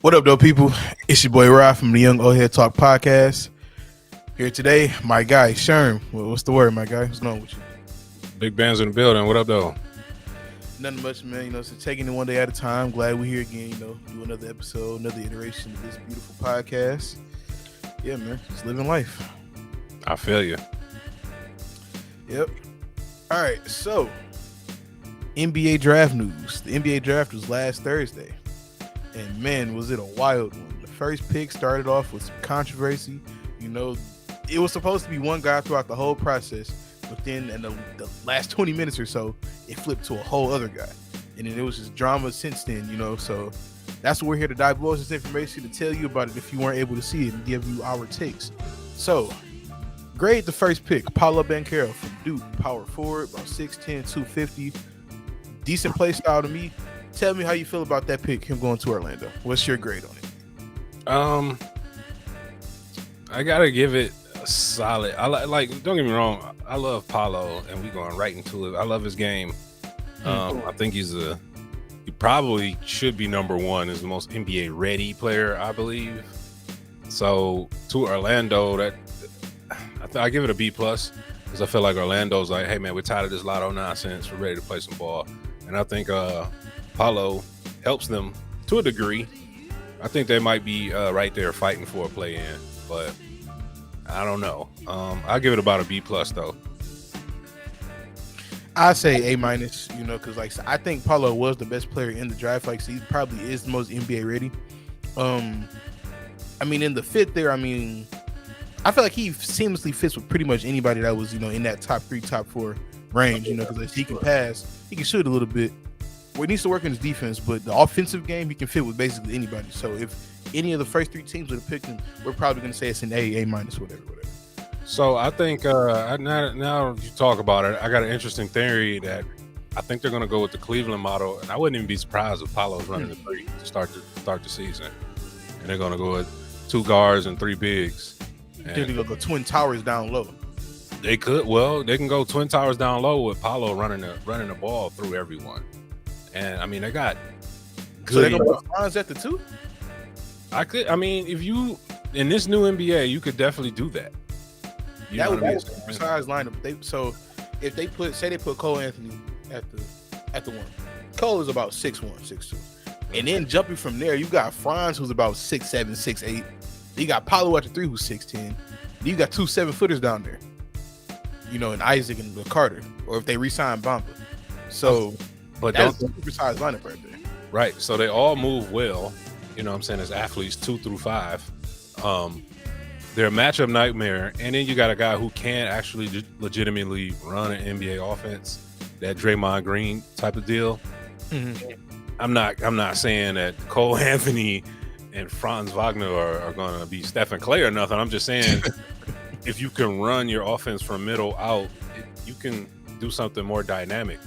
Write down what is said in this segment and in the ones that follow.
What up, though, people? It's your boy Rob from the Young Old Head Talk podcast. Here today, my guy Sherm. What's the word, my guy? What's going on with you? Big Ben's in the building. What up, though? Nothing much, man. So taking it one day at a time. Glad we're here again. Do another episode, another iteration of this beautiful podcast. Yeah, man, just living life. I feel you. Yep. All right, so NBA draft news. The NBA draft was last Thursday. And man, was it a wild one. The first pick started off with some controversy. It was supposed to be one guy throughout the whole process, but then in the last 20 minutes or so, it flipped to a whole other guy. And then it was just drama since then, so that's what we're here to divulge this information to tell you about it if you weren't able to see it and give you our takes. So, grade the first pick, Paolo Banchero from Duke, power forward, about 6'10", 250. Decent play style to me. Tell me how you feel about that pick, him going to Orlando. What's your grade on it? I gotta give it a solid. I like. Don't get me wrong. I love Paolo, and we going right into it. I love his game. I think he probably should be number one. Is the most NBA ready player, I believe. So to Orlando, I give it a B plus because I feel like Orlando's like, hey man, we're tired of this lotto nonsense. We're ready to play some ball, and I think Paolo helps them to a degree. I think they might be right there fighting for a play-in, but I don't know. I'll give it about a B plus though. I say A minus, because I think Paolo was the best player in the draft. He probably is the most NBA ready. In the fit there, I feel like he seamlessly fits with pretty much anybody that was, in that top 3, top 4 range, because he can pass, he can shoot a little bit. Well, he needs to work in his defense, but the offensive game, he can fit with basically anybody. So if any of the first 3 teams would have picked him, we're probably going to say it's an A minus, whatever. So I think now you talk about it, I got an interesting theory that I think they're going to go with the Cleveland model, and I wouldn't even be surprised if Paolo's running the 3 to start the season, and they're going to go with 2 guards and 3 bigs. They're going to go Twin Towers down low. They could. Well, they can go Twin Towers down low with Paolo running the ball through everyone. And they got good. So they're gonna put Franz at the 2? If you in this new NBA, you could definitely do that. That would be a precise lineup. So if they put Cole Anthony at the 1, Cole is about 6'1", 6'2", and then jumping from there, you got Franz who's about 6'7", 6'8". You got Paolo at the 3 who's 6'10". You got 2 7-footers down there. And Isaac and Carter, or if they re-sign Bamba. So. But that's a precise lineup right there. Right. So they all move well, as athletes 2 through 5. They're a matchup nightmare. And then you got a guy who can actually legitimately run an NBA offense, that Draymond Green type of deal. Mm-hmm. I'm not saying that Cole Anthony and Franz Wagner are going to be Stephen Clay or nothing. I'm just saying if you can run your offense from middle out, you can do something more dynamic.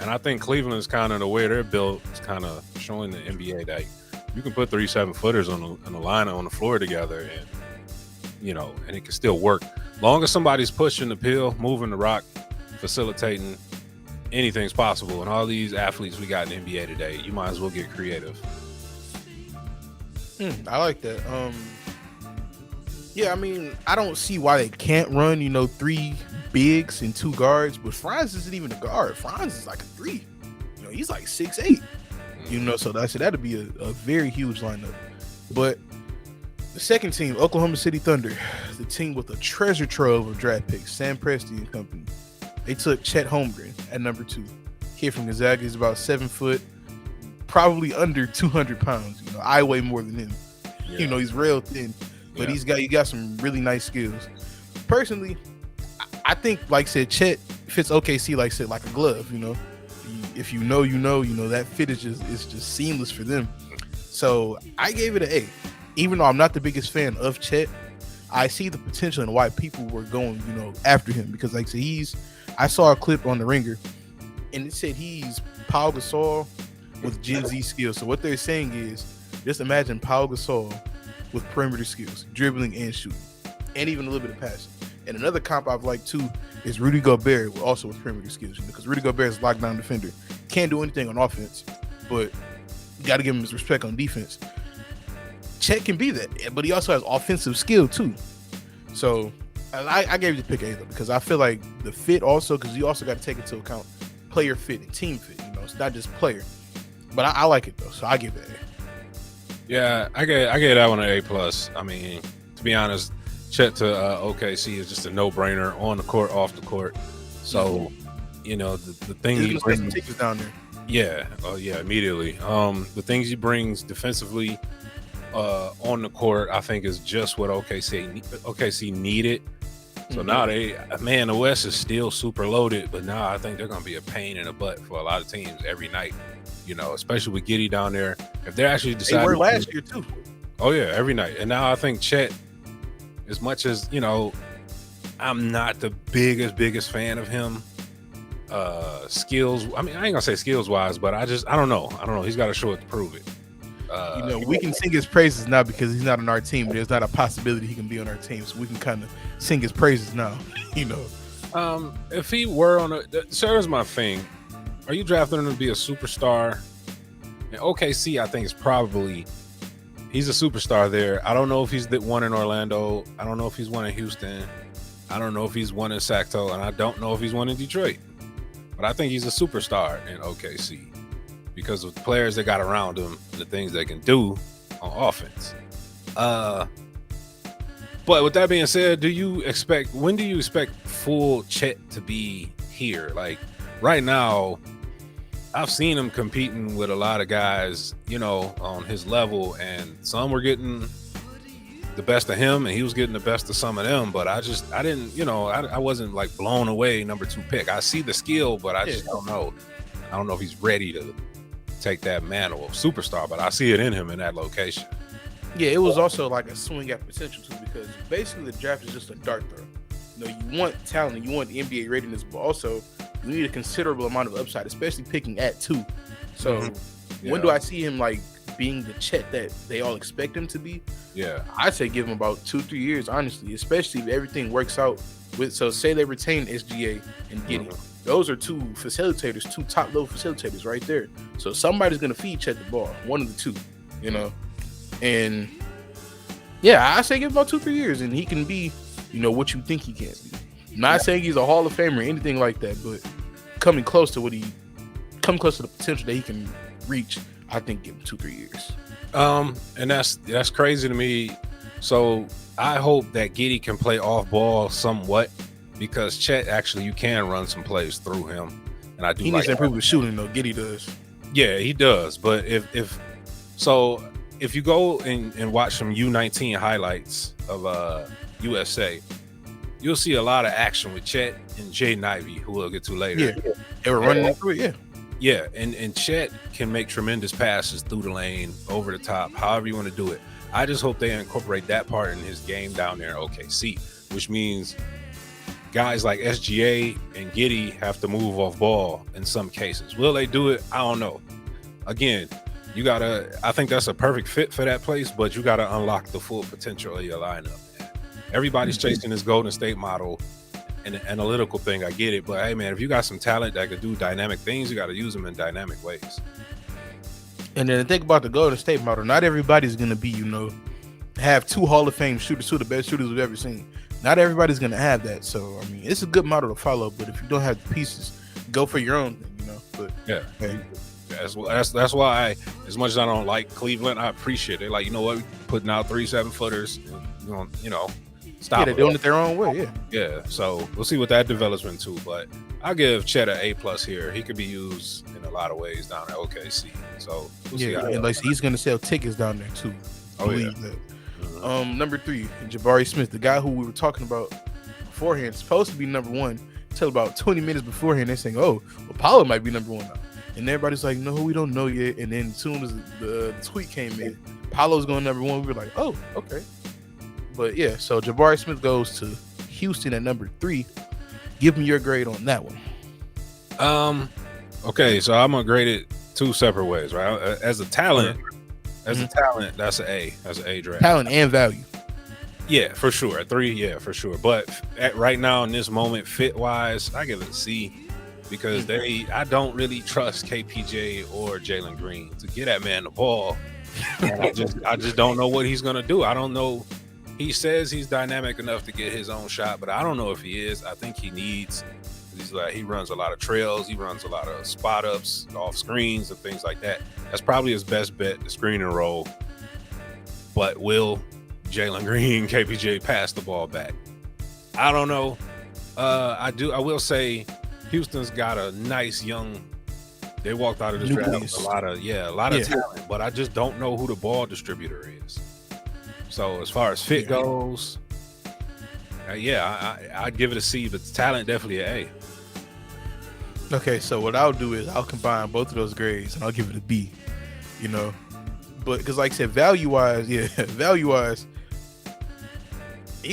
And I think Cleveland is kind of the way they're built. It's kind of showing the NBA that you can put 3 7-footers on the line on the floor together, and it can still work. Long as somebody's pushing the pill, moving the rock, facilitating, anything's possible. And all these athletes we got in the NBA today, you might as well get creative. I like that. I don't see why they can't run, 3 bigs and 2 guards, but Franz isn't even a guard. Franz is like a 3. He's like 6'8". So that'd be a very huge lineup. But the second team, Oklahoma City Thunder, the team with a treasure trove of draft picks, Sam Presti and company. They took Chet Holmgren at number 2. Kid from Gonzaga is about 7 foot, probably under 200 pounds. I weigh more than him. Yeah. He's real thin. But he got some really nice skills. Personally, I think, like I said, Chet fits OKC like a glove. If you know, that fit is just seamless for them. So I gave it an A. Even though I'm not the biggest fan of Chet, I see the potential and why people were going, after him. Because like I said, I saw a clip on The Ringer, and it said he's Pau Gasol with Gen Z skills. So what they're saying is, just imagine Pau Gasol with perimeter skills, dribbling and shooting, and even a little bit of passing. And another comp I've liked too is Rudy Gobert, also with perimeter skills, because Rudy Gobert is a lockdown defender. Can't do anything on offense, but you got to give him his respect on defense. Chet can be that, but he also has offensive skill too. So I gave you the pick A though, because I feel like the fit also, because you also got to take into account player fit and team fit. You know, it's not just player. But I like it though, so I give it A. Yeah, I gave that one an A+. I mean, to be honest, Chet to OKC is just a no-brainer on the court, off the court. So, you know, the thing he brings down there. Yeah, yeah, immediately. The things he brings defensively on the court, I think, is just what OKC needed. So now the West is still super loaded, but now I think they're going to be a pain in the butt for a lot of teams every night. You know, especially with Giddey down there. If they're actually deciding, they were last year too. Oh yeah, every night. And now I think Chet, as much as, you know, I'm not the biggest fan of him. Skills, I mean, I ain't gonna say skills wise, but I don't know. He's got to show it to prove it. You know, we can sing his praises now because he's not on our team. There's not a possibility he can be on our team, so we can kind of sing his praises now. You know, if he were on so here's my thing. Are you drafting him to be a superstar? And OKC, I think, he's a superstar there. I don't know if he's the one in Orlando. I don't know if he's one in Houston. I don't know if he's one in Sacto, and I don't know if he's one in Detroit. But I think he's a superstar in OKC because of the players they got around him and the things they can do on offense. But with that being said, when do you expect full Chet to be here? Like right now, I've seen him competing with a lot of guys, you know, on his level, and some were getting the best of him and he was getting the best of some of them, but I didn't, you know, I wasn't like blown away number 2 pick. I see the skill, but I just don't know. I don't know if he's ready to take that mantle of superstar, but I see it in him in that location. Yeah, it was also like a swing at potential too, because basically the draft is just a dart throw. You know, you want talent and you want the NBA readiness, but also you need a considerable amount of upside, especially picking at 2. So when do I see him like being the Chet that they all expect him to be? Yeah, I'd say give him about 2-3 years, honestly, especially if everything works out with. So say they retain SGA and Giddey. Those are 2 facilitators, 2 top level facilitators right there. So somebody's gonna feed Chet the ball, one of the 2, you know. And yeah, I say give him about 2-3 years, and he can be, you know, what you think he can be. Not saying he's a Hall of Famer or anything like that, but coming close to the potential that he can reach. I think give him 2-3 years. And that's crazy to me. So I hope that Giddey can play off ball somewhat, because Chet actually, you can run some plays through him, and I do. He needs to improve his shooting though. Giddey does. Yeah, he does. But if you go and watch some U19 highlights of USA, you'll see a lot of action with Chet and Jaden Ivey, who we'll get to later. Yeah, they were running through it. Yeah. Yeah, and Chet can make tremendous passes through the lane, over the top, however you want to do it. I just hope they incorporate that part in his game down there in OKC, which means guys like SGA and Giddey have to move off ball in some cases. Will they do it? I don't know. Again, I think that's a perfect fit for that place, but you gotta unlock the full potential of your lineup. Everybody's chasing this Golden State model and the analytical thing. I get it, but hey man, if you got some talent that could do dynamic things, you got to use them in dynamic ways. And then think about the Golden State model. Not everybody's gonna be, you know, have 2 Hall of Fame shooters, 2 of the best shooters we've ever seen. Not everybody's gonna have that. So I mean, it's a good model to follow, but if you don't have the pieces, go for your own thing, you know. But yeah, hey. That's why as much as I don't like Cleveland, I appreciate it. Like, you know what, putting out 3 7-footers, you know, stop. Yeah, they're doing it their own way. Yeah. So we'll see what that develops into, but I'll give Chet an A+ here. He could be used in a lot of ways down at OKC. So we'll see. And like he's gonna sell tickets down there too. Believe that. Number 3, Jabari Smith, the guy who we were talking about beforehand, supposed to be number 1. Until about 20 minutes beforehand, they're saying, "Oh, well, Paolo might be number 1 now." And everybody's like, "No, we don't know yet." And then as soon as the tweet came in, Paolo's going number 1. We were like, "Oh, okay." But yeah, so Jabari Smith goes to Houston at number 3. Give me your grade on that one. Okay, so I'm gonna grade it 2 separate ways, right? As a talent, that's an A. That's an A draft. Talent and value. Yeah, for sure. At 3, yeah, for sure. But right now in this moment, fit wise, I give it a C. Because I don't really trust KPJ or Jalen Green to get that man the ball And I just don't know what he's gonna do. I don't know. He says he's dynamic enough to get his own shot, but I don't know if he is. I think he needs. He runs a lot of trails. He runs a lot of spot ups, off screens, and things like that. That's probably his best bet, the screen and roll. But will Jalen Green, KPJ pass the ball back? I don't know. I will say Houston's got a nice young. They walked out of this draft with a lot of talent, but I just don't know who the ball distributor is. So as far as fit goes, I'd give it a C, but the talent definitely an A. Okay, so what I'll do is I'll combine both of those grades and I'll give it a B. You know, but because like I said, value wise, he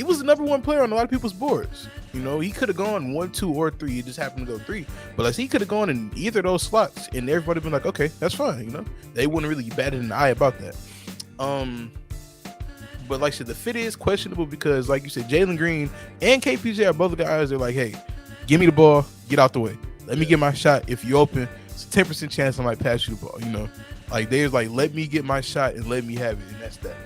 was the number one player on a lot of people's boards. You know, he could have gone 1, 2, or 3. He just happened to go 3. But like he could have gone in either of those slots, and everybody been like, okay, that's fine. You know, they wouldn't really bat an eye about that. But like I said, the fit is questionable because, like you said, Jalen Green and KPJ are both guys. They're like, hey, give me the ball, get out the way. Let me get my shot. If you're open, it's a 10% chance I might pass you the ball. You know, like they're like, let me get my shot and let me have it, and that's that.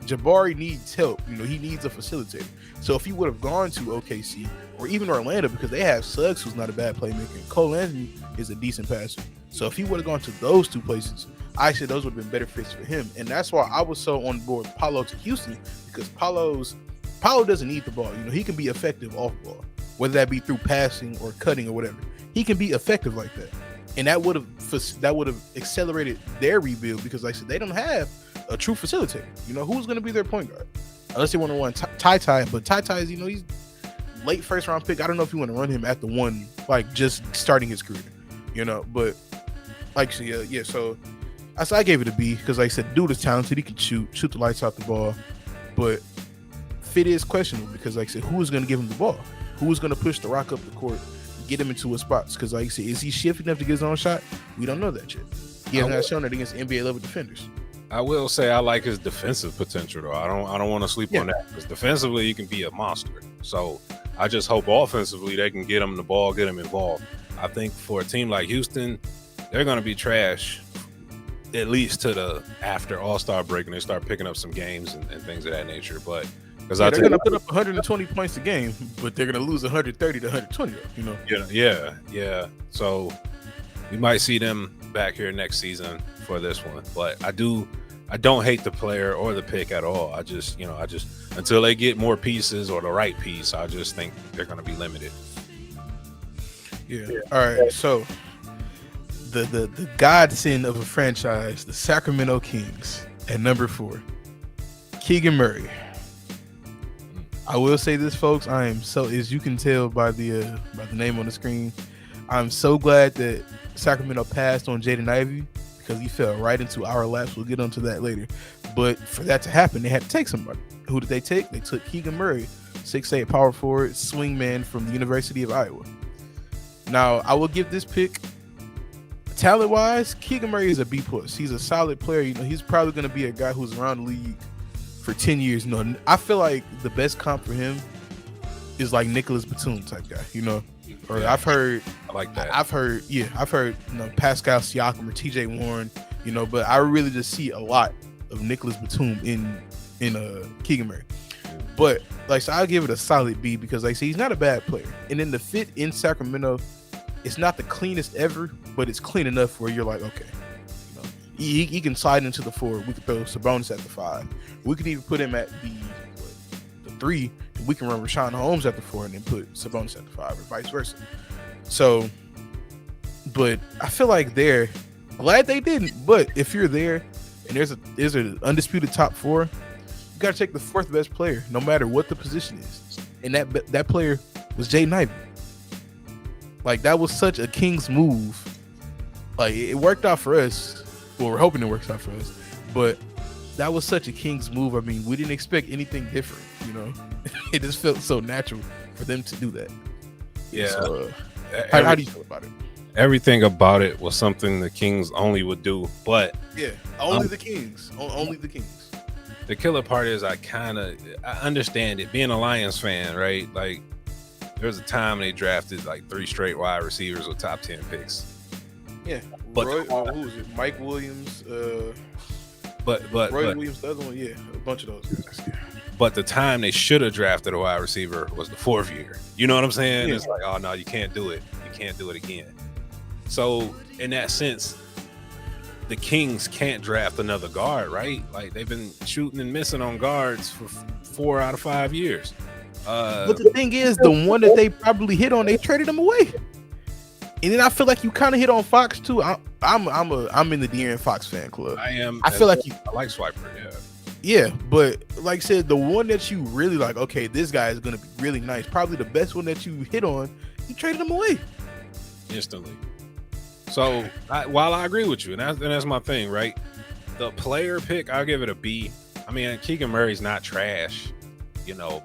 Jabari needs help. You know, he needs a facilitator. So if he would have gone to OKC or even Orlando, because they have Suggs, who's not a bad playmaker, and Cole Anthony is a decent passer. So if he would have gone to those two places, I said those would have been better fits for him. And that's why I was so on board Paolo to Houston, because Paolo doesn't need the ball. You know, he can be effective off ball, whether that be through passing or cutting or whatever. He can be effective like that. And that would have accelerated their rebuild, because like I said, they don't have a true facilitator. You know, who's going to be their point guard? Unless they want to run Ty, but Ty is, you know, he's late first round pick. I don't know if you want to run him at the 1, like just starting his career, you know. But like, so I gave it a B because, like I said, dude is talented. He can shoot the lights out the ball, but fit is questionable because, like I said, who is going to give him the ball? Who is going to push the rock up the court, get him into his spots? Because, like I said, is he shifty enough to get his own shot? We don't know that yet. He has not shown it against NBA level defenders. I will say I like his defensive potential, though. I don't want to sleep on that, because defensively he can be a monster. So I just hope offensively they can get him the ball, get him involved. I think for a team like Houston, they're going to be trash at least to the after All-Star break, and they start picking up some games and things of that nature. But because they're going to put up 120 points a game, but they're going to lose 130 to 120. You know. Yeah. So we might see them back here next season for this one, but I don't hate the player or the pick at all. I just until they get more pieces or the right piece, I just think they're going to be limited. Yeah. All right. So the godsend of a franchise, the Sacramento Kings at number 4, Keegan Murray. I will say this, folks. I am so, as you can tell by the name on the screen, I'm so glad that Sacramento passed on Jaden Ivey, because he fell right into our laps. We'll get onto that later. But for that to happen, they had to take somebody. Who did they take? They took Keegan Murray, 6'8", power forward, swingman from the University of Iowa. Now, I will give this pick, talent-wise, Keegan Murray is a B+. He's a solid player. You know, he's probably going to be a guy who's around the league for 10 years. You know, I feel like the best comp for him is like Nicholas Batum type guy, you know. Or I've heard you know, Pascal Siakam or TJ Warren, you know, but I really just see a lot of Nicholas Batum in Keegan Murray. But like, so I'll give it a solid B, because like I say, he's not a bad player. And then the fit in Sacramento, it's not the cleanest ever, but it's clean enough where you're like, okay, you know, he can slide into the 4. We could throw Sabonis at the 5. We could even put him at the 3. We can run Rashawn Holmes at the 4 and then put Sabonis at the 5, or vice versa. So, but I feel like they're glad they didn't. But if you're there and there's an undisputed top 4, you got to take the 4th best player, no matter what the position is. And that player was Jaden Ivey. Like, that was such a Kings move. Like, it worked out for us. Well, we're hoping it works out for us. But that was such a Kings move. I mean, we didn't expect anything different, you know. It just felt so natural for them to do that. Yeah. So, how do you feel about it? Everything about it was something the Kings only would do. But yeah, only the Kings. Only the Kings. The killer part is I understand it. Being a Lions fan, right? Like, there was a time they drafted like 3 straight wide receivers with top 10 picks. Yeah. But who was it? Mike Williams, But Roy Williams, the other one, yeah, a bunch of those guys. Yeah. But the time they should have drafted a wide receiver was the 4th year. You know what I'm saying? Yeah. It's like, oh no, you can't do it. You can't do it again. So in that sense, the Kings can't draft another guard, right? Like they've been shooting and missing on guards for 4 out of 5 years. But the thing is, the one that they probably hit on, they traded him away. And then I feel like you kind of hit on Fox too. I'm in the De'Aaron Fox fan club. I am. I feel like I like Swiper. Yeah, but like I said, the one that you really like, okay, this guy is gonna be really nice. Probably the best one that you hit on. You traded him away Instantly. So while I agree with you, and that's my thing, right? The player pick, I'll give it a B. I mean, Keegan Murray's not trash,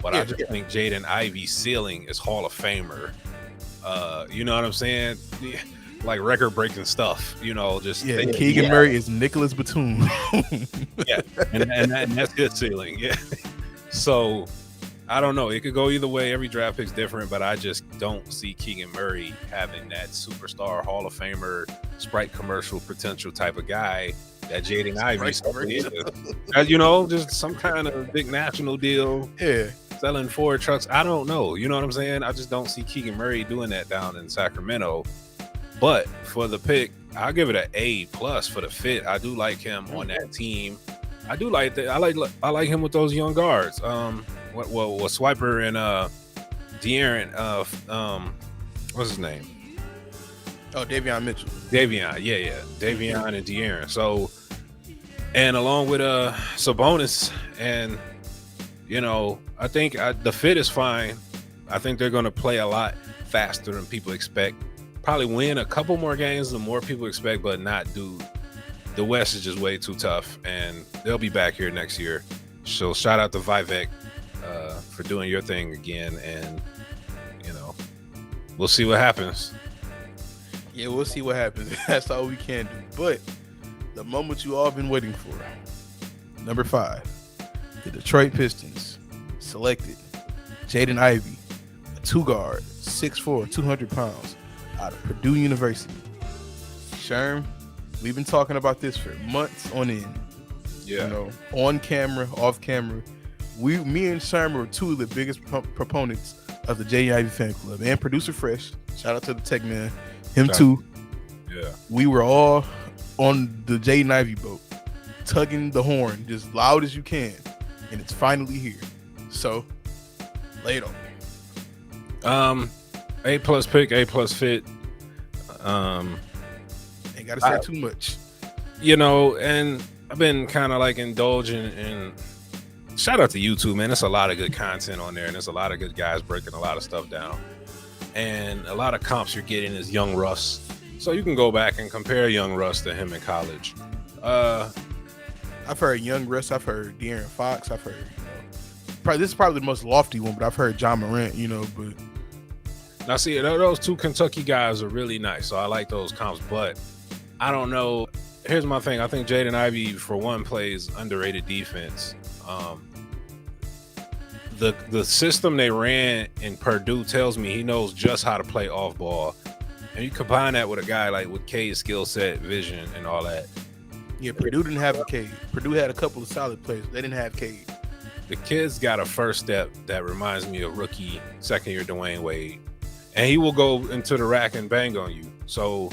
but I just think Jaden Ivey's ceiling is Hall of Famer. You know what I'm saying? Yeah, like record-breaking stuff. Keegan Murray is Nicholas Batum. Yeah, and that's his ceiling. Yeah. So I don't know. It could go either way. Every draft pick's different, but I just don't see Keegan Murray having that superstar Hall of Famer Sprite commercial potential type of guy that Jaden Ivey is. Just some kind of big national deal. Yeah. Selling Ford trucks. I don't know. You know what I'm saying? I just don't see Keegan Murray doing that down in Sacramento. But for the pick, I'll give it an A+ for the fit. I do like him on that team. I do like that. I like him with those young guards. What Swiper and De'Aaron, what's his name? Oh, Davion Mitchell. Davion, yeah. Davion and De'Aaron. So, and along with Sabonis, and I think the fit is fine. I think they're going to play a lot faster than people expect. Probably win a couple more games than more people expect, but not do. The West is just way too tough, and they'll be back here next year. So shout out to Vivek for doing your thing again, and we'll see what happens. Yeah, we'll see what happens. That's all we can do. But the moment you all been waiting for, number 5, the Detroit Pistons selected Jaden Ivey, a 2-guard, 6'4", 200 pounds, out of Purdue University. Sherm, we've been talking about this for months on end. Yeah. On camera, off camera. Me and Sherm were 2 of the biggest proponents of the Jaden Ivey fan club. And producer Fresh, shout out to the tech man, him too. Yeah. We were all on the Jaden Ivey boat, tugging the horn just loud as you can. And it's finally here. So, lay it on. A+ pick, A+ fit. Ain't gotta say too much. And I've been kind of like indulging in. Shout out to YouTube, man. There's a lot of good content on there, and there's a lot of good guys breaking a lot of stuff down. And a lot of comps you're getting is Young Russ. So you can go back and compare Young Russ to him in college. I've heard Young Russ. I've heard De'Aaron Fox. I've heard, this is probably the most lofty one, but I've heard John Morant, but. Now, see, those 2 Kentucky guys are really nice, so I like those comps, but I don't know. Here's my thing. I think Jaden Ivey, for one, plays underrated defense. The system they ran in Purdue tells me he knows just how to play off ball. And you combine that with a guy like with Cade's skill set, vision, and all that. Yeah, Purdue didn't have a Cade. Purdue had a couple of solid players. They didn't have Cade. The kid's got a first step that reminds me of rookie second-year Dwayne Wade. And he will go into the rack and bang on you. So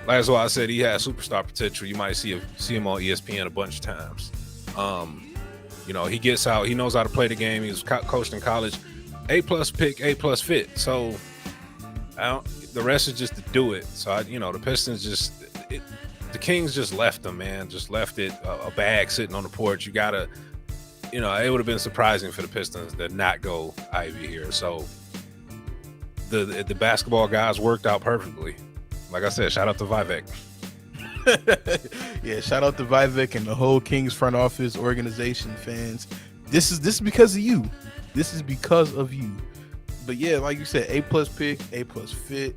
that's why I said he has superstar potential. You might see him on ESPN a bunch of times. He gets out. He knows how to play the game. He was coached in college. A+ pick, A+ fit. So the rest is just to do it. So the Pistons the Kings just left them, man. Just left it a bag sitting on the porch. You gotta, it would have been surprising for the Pistons to not go Ivy here. So the basketball guys worked out perfectly. Like I said, shout out to Vivek. Yeah, shout out to Vivek and the whole Kings front office, organization, fans. This is because of you. This is because of you. But yeah, like you said, A+ pick, A+ fit,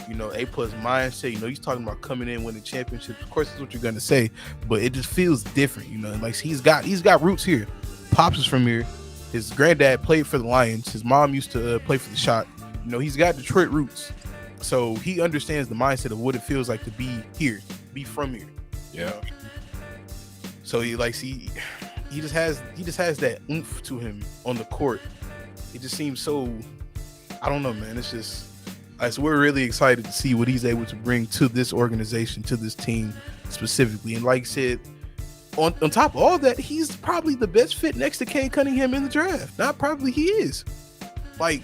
A+ mindset. He's talking about coming in, winning championships. Of course, that's what you're gonna say, but it just feels different. Like he's got roots here. Pops is from here. His granddad played for the Lions. His mom used to play for the Shot. He's got Detroit roots, so he understands the mindset of what it feels like to be here, be from here. Yeah. So he he just has that oomph to him on the court. It just seems so, I don't know, man. It's just, so we're really excited to see what he's able to bring to this organization, to this team specifically. And like I said, on top of all that, he's probably the best fit next to Cade Cunningham in the draft. Not probably, he is. Like,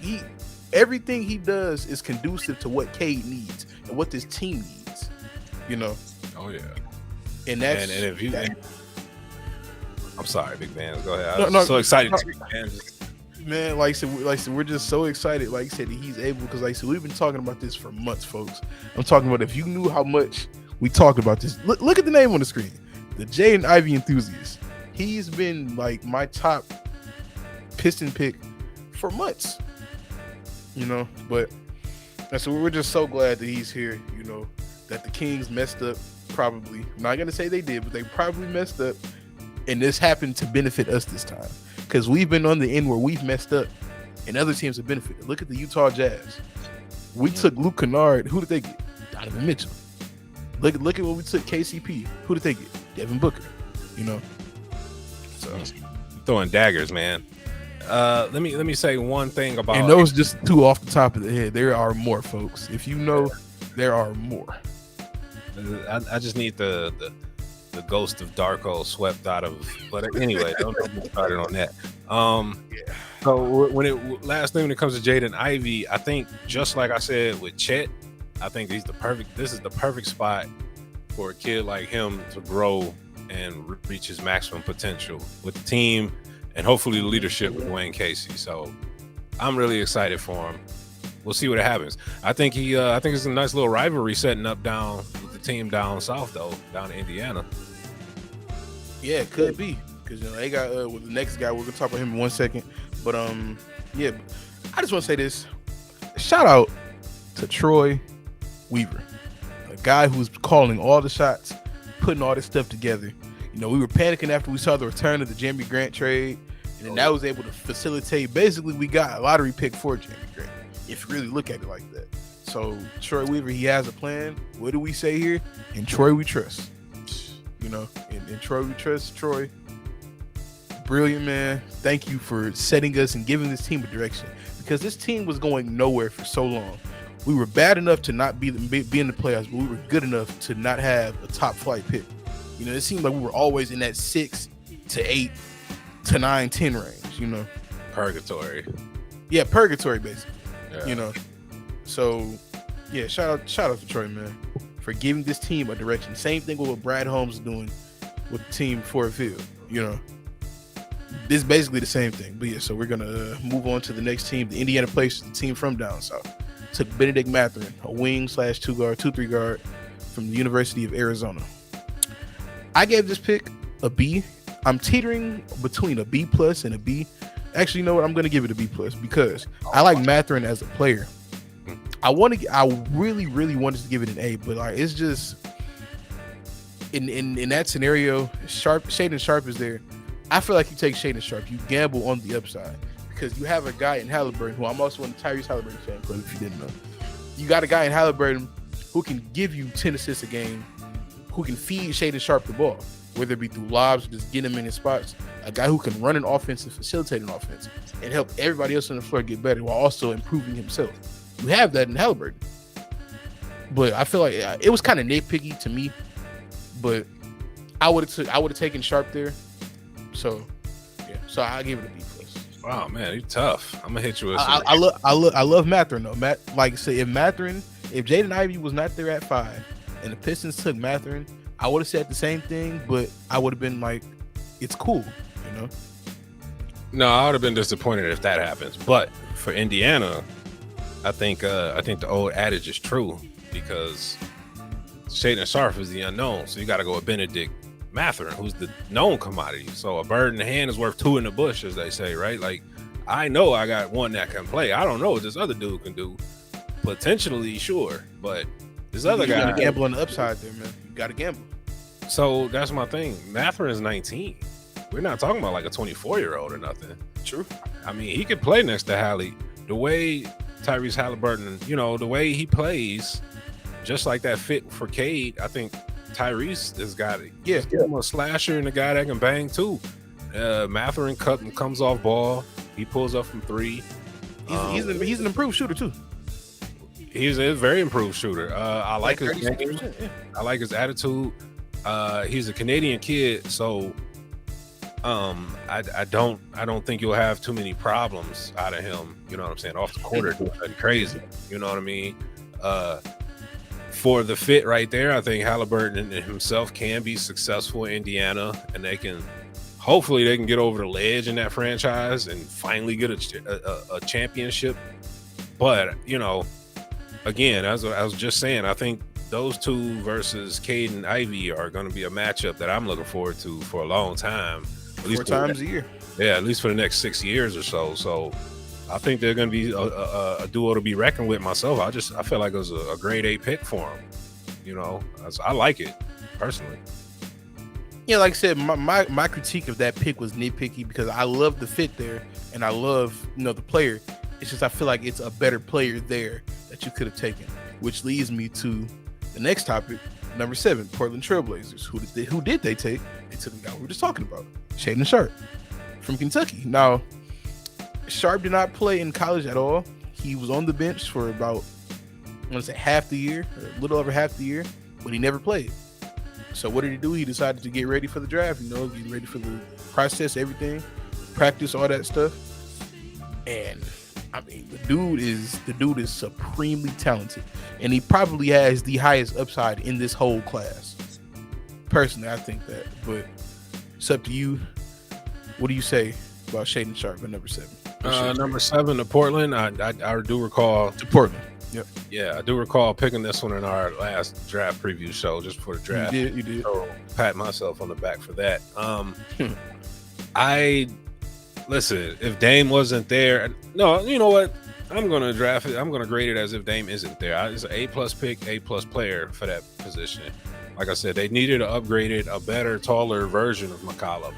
everything he does is conducive to what Cade needs and what this team needs. You know. Oh yeah. And that's and if you. I'm sorry, big man. Go ahead. No, I'm so excited, man. Man, like I said, we're just so excited. Like I said, that he's able, because like I said, we've been talking about this for months, folks. I'm talking about, if you knew how much we talked about this. Look at the name on the screen, the Jaden Ivey enthusiast. He's been like my top Piston pick for months, you know. But so we're just so glad that he's here. You know, that the Kings messed up. Probably, I'm not gonna say they did, but they probably messed up. And this happened to benefit us this time, because we've been on the end where we've messed up and other teams have benefited. Look at the Utah Jazz. We took Luke Kennard. Who did they get? Donovan Mitchell. Look at what we took KCP. Who did they get? Devin Booker. You know. So throwing daggers, man. Let me say one thing about, and those just two off the top of the head. There are more, folks. If you know, there are more. I just need the ghost of Darko swept out of, but anyway, don't get started on that. So when it comes to Jaden Ivey, I think, just like I said with Chet, I think this is the perfect spot for a kid like him to grow and reach his maximum potential with the team, and hopefully the leadership with Dwayne Casey. So I'm really excited for him. We'll see what happens. I think it's a nice little rivalry setting up down with the team down south, though, down in Indiana. Yeah, it could be, because they got with the next guy. We're gonna talk about him in 1 second, but yeah, I just want to say this: shout out to Troy Weaver, a guy who's calling all the shots, putting all this stuff together. You know, we were panicking after we saw the return of the Jeremy Grant trade, and then that was able to facilitate. Basically, we got a lottery pick for Jeremy Grant, if you really look at it like that. So Troy Weaver, he has a plan. What do we say here? In Troy we trust. You know, in Troy we trust. Troy, brilliant, man. Thank you for setting us and giving this team a direction, because this team was going nowhere for so long. We were bad enough to not be in the playoffs, but we were good enough to not have a top flight pick. You know, it seemed like we were always in that 6 to 8 to 9, 10 range. You know, purgatory. Yeah, purgatory, basically. Yeah. You know, so yeah, shout out to Troy, man, for giving this team a direction. Same thing with what Brad Holmes is doing with the team Ford Field. You know, this is basically the same thing. But yeah, so we're gonna move on to the next team, the Indiana Pacers, the team from down south. Took Benedict Mathurin, a wing / 2-3 guard from the University of Arizona. I gave this pick a B. I'm teetering between a B plus and a B. Actually, you know what? I'm going to give it a B plus, because I like Mathurin as a player. I really, really wanted to give it an A, but like, it's just in that scenario, Shaedon Sharpe is there. I feel like you take Shaedon Sharpe, you gamble on the upside, because you have a guy in Halliburton, who I'm also a Tyrese Halliburton fan, but if you didn't know, you got a guy in Halliburton who can give you 10 assists a game, who can feed Shaedon Sharpe the ball, whether it be through lobs or just get him in his spots. A guy who can run an offense and facilitate an offense and help everybody else on the floor get better while also improving himself. You have that in Halliburton. But I feel like it was kind of nitpicky to me, but I would have taken Sharpe there. So yeah, so I give it a B plus. Wow, man, you're tough. I'm gonna hit you with some. I love Mathurin though. Like I say, if Jaden Ivey was not there at 5 and the Pistons took Mathurin, I would have said the same thing, but I would have been like, it's cool, you know? No, I would have been disappointed if that happens. But for Indiana, I think the old adage is true, because Shaedon Sharpe is the unknown. So you got to go with Benedict Mathurin, who's the known commodity. So a bird in the hand is worth 2 in the bush, as they say, right? Like, I know I got one that can play. I don't know what this other dude can do. Potentially, sure, but this other guy. You got to gamble on the upside there, man. You got to gamble. So that's my thing. Mathurin is 19. We're not talking about like a 24-year-old or nothing. True. I mean, he could play next to Hallie. The way Tyrese Halliburton, you know, the way he plays, just like that fit for Cade, I think Tyrese has got it. Yeah. Just give him a slasher and a guy that can bang too. Mathurin comes off ball. He pulls up from three. He's an improved shooter too. He's a very improved shooter. I like his game. 36%, yeah. I like his attitude. He's a Canadian kid, so I don't think you'll have too many problems out of him. You know what I'm saying? Off the court, or doing nothing crazy. You know what I mean? For the fit right there, I think Halliburton himself can be successful in Indiana, and hopefully they can get over the ledge in that franchise and finally get a championship. But again, as I was just saying, I think those two versus Caden Ivey are going to be a matchup that I'm looking forward to for a long time. At least 4 times a year. Yeah, at least for the next 6 years or so. So I think they're going to be a duo to be reckoned with. Myself, I feel like it was a grade A pick for them. I like it personally. Yeah, like I said, my critique of that pick was nitpicky because I love the fit there and I love the player. It's just I feel like it's a better player there that you could have taken, which leads me to the next topic, number 7, Portland Trailblazers. Who did they take? They took the guy we were just talking about, Shaedon Sharpe from Kentucky. Now, Sharpe did not play in college at all. He was on the bench for about, I want to say half the year, a little over half the year, but he never played. So what did he do? He decided to get ready for the draft, get ready for the process, everything, practice, all that stuff. And I mean, the dude is supremely talented, and he probably has the highest upside in this whole class. Personally, I think that, but it's up to you. What do you say about Shaedon Sharpe at number 7? Number 7 to Portland. I do recall to Portland. Yep. Yeah, I do recall picking this one in our last draft preview show, just for the draft. You did. So pat myself on the back for that. Listen, if Dame wasn't there, no, you know what? I'm gonna draft it. I'm gonna grade it as if Dame isn't there. It's an A+ pick, A+ player for that position. Like I said, they needed an upgraded, a better, taller version of McCollum.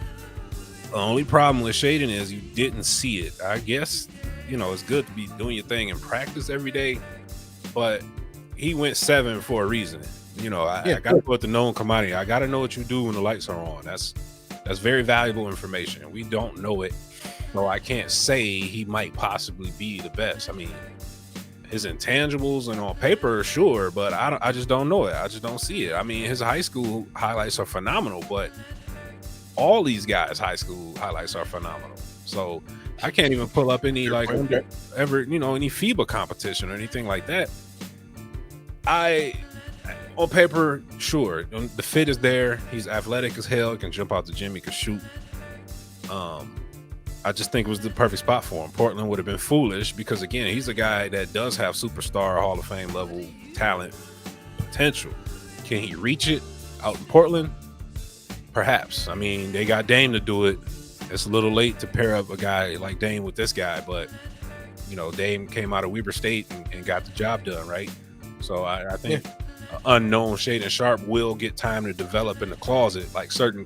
The only problem with Shaedon is you didn't see it. I guess it's good to be doing your thing in practice every day, but he went 7 for a reason. I got to put the known commodity. I got to know what you do when the lights are on. That's very valuable information. We don't know it. So I can't say he might possibly be the best. I mean, his intangibles and on paper, sure, but I just don't know it. I just don't see it. I mean, his high school highlights are phenomenal, but all these guys' high school highlights are phenomenal. So I can't even pull up any any FIBA competition or anything like that. On paper, sure, the fit is there. He's athletic as hell. He can jump out the gym. He can shoot. I just think it was the perfect spot for him. Portland would have been foolish because, again, he's a guy that does have superstar Hall of Fame level talent potential. Can he reach it out in Portland? Perhaps. I mean, they got Dame to do it. It's a little late to pair up a guy like Dame with this guy, but Dame came out of Weber State and got the job done, right? So I think unknown Shaedon Sharpe will get time to develop in the closet. Like certain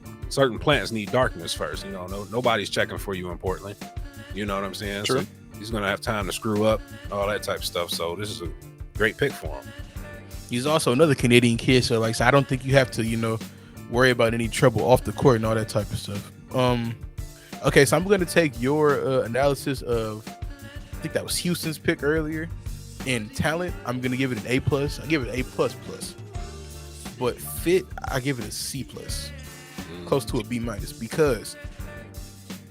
plants need darkness first. Nobody's checking for you in Portland. You know what I'm saying? True. So he's gonna have time to screw up, all that type of stuff. So this is a great pick for him. He's also another Canadian kid, so I don't think you have to worry about any trouble off the court and all that type of stuff. Okay, so I'm going to take your analysis of, I think that was Houston's pick earlier, in talent. I'm going to give it an A+. I give it an A++. But fit, I give it a C+, close to a B-, because